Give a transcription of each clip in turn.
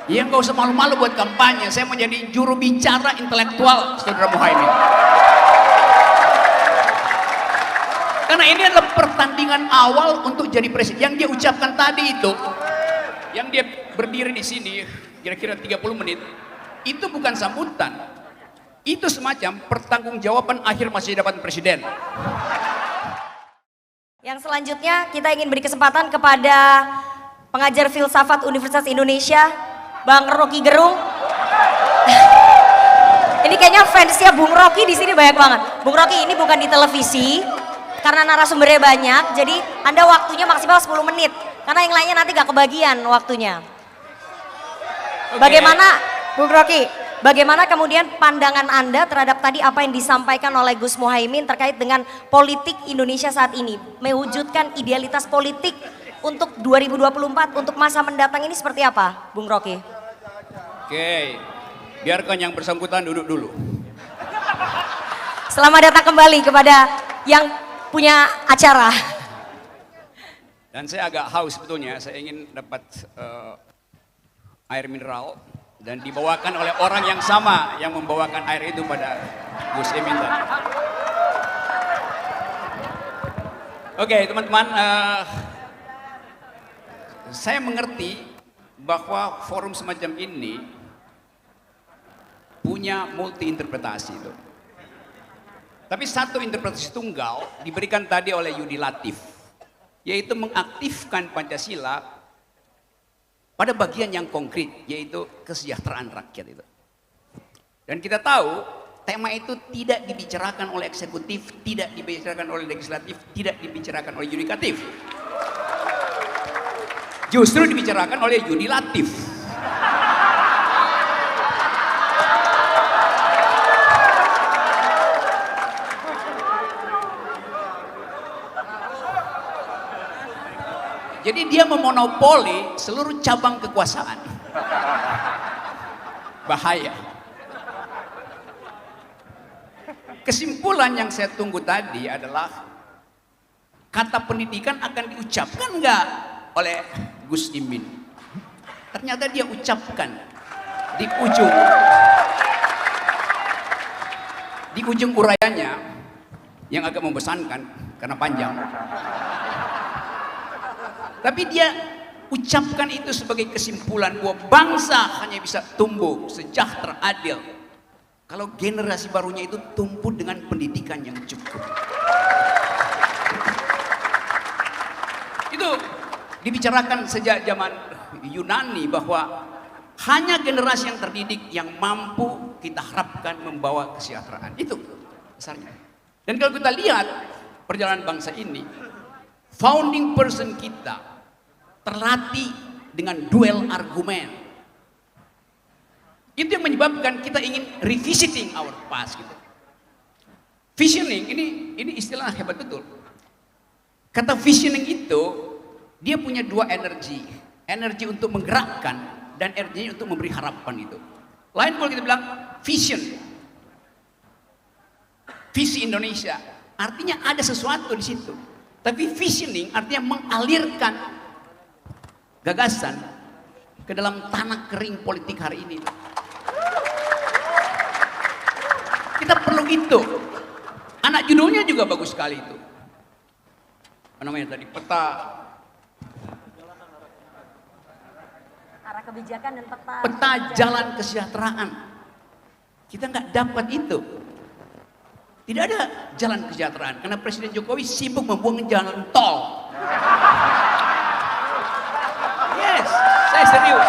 Ya nggak usah malu-malu buat kampanye. Saya mau jadi juru bicara intelektual Saudara Muhaimin. Karena ini adalah pertandingan awal untuk jadi presiden. Yang dia ucapkan tadi itu, yang dia berdiri di sini kira-kira 30 menit, itu bukan sambutan. Itu semacam pertanggungjawaban akhir masa jabatan presiden. Yang selanjutnya kita ingin beri kesempatan kepada pengajar filsafat Universitas Indonesia, Bang Rocky Gerung. Ini kayaknya fansnya Bung Rocky di sini banyak banget. Bung Rocky, ini bukan di televisi karena narasumbernya banyak, jadi Anda waktunya maksimal 10 menit. Karena yang lainnya nanti gak kebagian waktunya. Bagaimana Bung Rocky? Bagaimana kemudian pandangan Anda terhadap tadi apa yang disampaikan oleh Gus Muhaimin terkait dengan politik Indonesia saat ini? Mewujudkan idealitas politik untuk 2024, untuk masa mendatang ini seperti apa, Bung Rocky? Oke, biarkan yang bersangkutan duduk dulu. Selamat datang kembali kepada yang punya acara. Dan saya agak haus sebetulnya, saya ingin dapat air mineral. Dan dibawakan oleh orang yang sama yang membawakan air itu pada Gus Imin tadi. Oke teman-teman, saya mengerti bahwa forum semacam ini punya multi interpretasi itu. Tapi satu interpretasi tunggal diberikan tadi oleh Yudi Latif, yaitu mengaktifkan Pancasila pada bagian yang konkret, yaitu kesejahteraan rakyat itu. Dan kita tahu tema itu tidak dibicarakan oleh eksekutif, tidak dibicarakan oleh legislatif, tidak dibicarakan oleh yudikatif. Justru dibicarakan oleh Yudi Latif. Jadi dia memonopoli seluruh cabang kekuasaan. Bahaya. Kesimpulan yang saya tunggu tadi adalah kata pendidikan akan diucapkan enggak oleh Gus Imin. Ternyata dia ucapkan di ujung urayanya yang agak membosankan karena panjang. Tapi dia ucapkan itu sebagai kesimpulan bahwa bangsa hanya bisa tumbuh sejahtera, adil kalau generasi barunya itu tumbuh dengan pendidikan yang cukup. Itu dibicarakan sejak zaman Yunani bahwa hanya generasi yang terdidik yang mampu kita harapkan membawa kesejahteraan. Itu besarnya. Dan kalau kita lihat perjalanan bangsa ini, founding person kita terlatih dengan duel argumen. Itu yang menyebabkan kita ingin revisiting our past gitu. Visioning ini istilah hebat betul. Kata visioning itu dia punya dua energi. Energi untuk menggerakkan dan energi untuk memberi harapan itu. Lain kalau kita bilang vision. Visi Indonesia. Artinya ada sesuatu di situ. Tapi visioning artinya mengalirkan gagasan ke dalam tanah kering politik hari ini. Kita perlu itu. Anak judulnya juga bagus sekali itu. Apa namanya tadi? Peta Arah kebijakan dan peta jalan kesejahteraan. Kita nggak dapat itu. Tidak ada jalan kesejahteraan karena Presiden Jokowi sibuk membuang jalan tol. Yes, saya serius.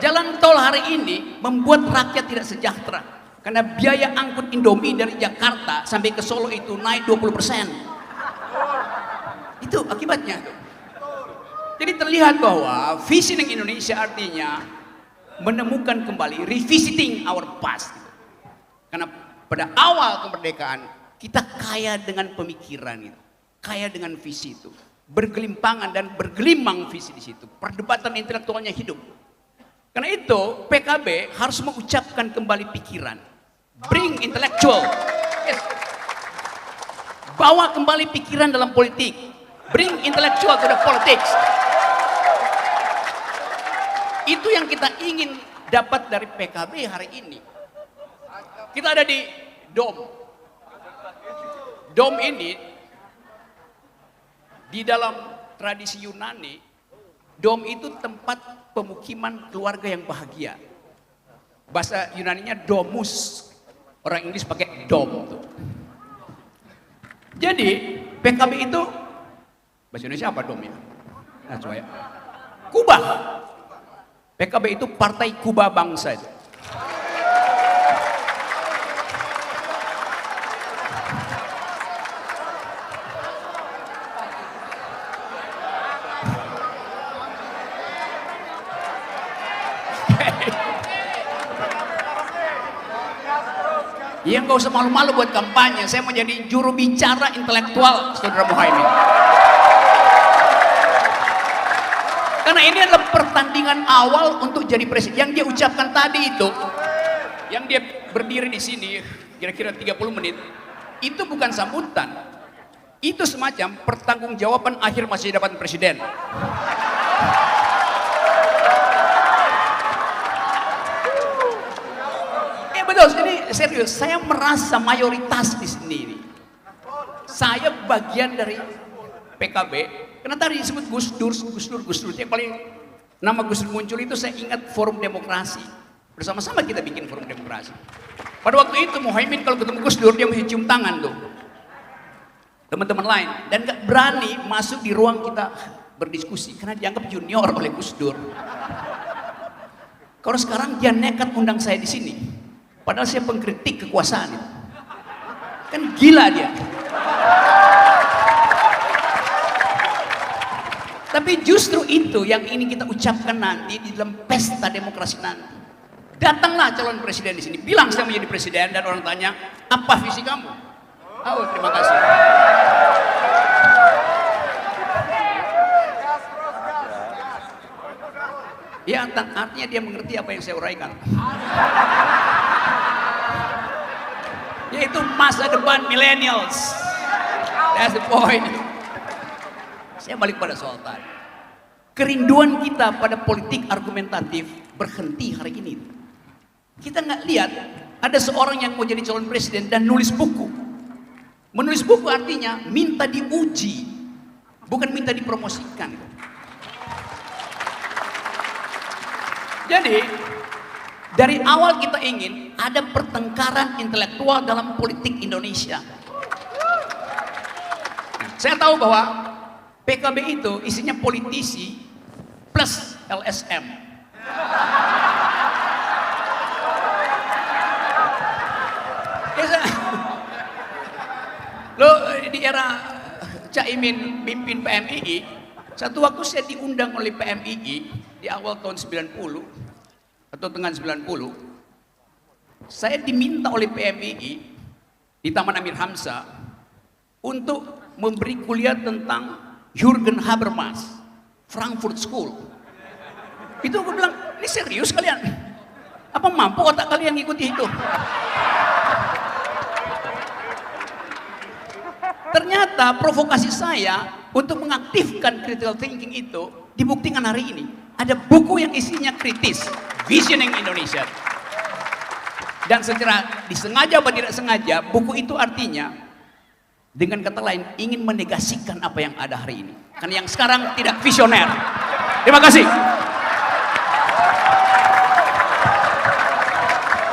Jalan tol hari ini membuat rakyat tidak sejahtera karena biaya angkut Indomie dari Jakarta sampai ke Solo itu naik 20%. Itu akibatnya. Jadi terlihat bahwa visioning Indonesia artinya menemukan kembali, revisiting our past. Karena pada awal kemerdekaan kita kaya dengan pemikiran itu, kaya dengan visi itu, bergelimpangan dan bergelimang visi di situ, perdebatan intelektualnya hidup. Karena itu PKB harus mengucapkan kembali pikiran, bring intellectual, yes. Bawa kembali pikiran dalam politik, bring intellectual to the politics. Itu yang kita ingin dapat dari PKB hari ini. Kita ada di Dom. Dom ini di dalam tradisi Yunani, Dom itu tempat pemukiman keluarga yang bahagia. Bahasa Yunaninya domus. Orang Inggris pakai dom. Jadi PKB itu bahasa Indonesia apa dom ya? Nah, coba ya. Kubah. PKB itu partai Kubah bangsa itu. Ya nggak usah malu-malu buat kampanye. Saya mau jadi juru bicara intelektual, Saudara Muhaimin. Karena ini adalah pertandingan awal untuk jadi presiden. Yang dia ucapkan tadi itu, yang dia berdiri di sini kira-kira 30 menit, itu bukan sambutan. Itu semacam pertanggungjawaban akhir masa jabatan presiden. Betul, ini serius. Saya merasa mayoritas di sini. Saya bagian dari PKB. Karena tadi disebut Gus Dur. Yang paling nama Gus Dur muncul itu saya ingat Forum Demokrasi. Bersama-sama kita bikin Forum Demokrasi. Pada waktu itu Muhaimin kalau ketemu Gus Dur dia mesti cium tangan tuh. Teman-teman lain. Dan gak berani masuk di ruang kita berdiskusi. Karena dianggap junior oleh Gus Dur. Kalau sekarang dia nekat undang saya di sini. Padahal saya pengkritik kekuasaan itu. Kan gila dia. Tapi justru itu yang ini kita ucapkan nanti di dalam pesta demokrasi nanti. Datanglah calon presiden di sini. Bilang saya menjadi presiden dan orang tanya, apa visi kamu? Oh, terima kasih. Ya, artinya dia mengerti apa yang saya uraikan. Yaitu masa depan millennials. That's the point. Saya balik pada soal tadi. Kerinduan kita pada politik argumentatif berhenti hari ini. Kita nggak lihat ada seorang yang mau jadi calon presiden dan nulis buku. Menulis buku artinya minta diuji, bukan minta dipromosikan. Jadi dari awal kita ingin ada pertengkaran intelektual dalam politik Indonesia. Saya tahu bahwa PKB itu isinya politisi plus LSM. Lo di era Caimin pimpin PMII, satu waktu saya diundang oleh PMII di awal tahun 90 atau tengah 90, saya diminta oleh PMII di Taman Amir Hamzah untuk memberi kuliah tentang Jürgen Habermas, Frankfurt School. Itu aku bilang, ini serius kalian? Apa mampu otak kalian ngikuti itu? Ternyata provokasi saya untuk mengaktifkan critical thinking itu dibuktikan hari ini. Ada buku yang isinya kritis, Visioning Indonesia. Dan secara disengaja atau tidak sengaja, buku itu artinya dengan kata lain ingin menegasikan apa yang ada hari ini. Karena yang sekarang tidak visioner. Terima kasih.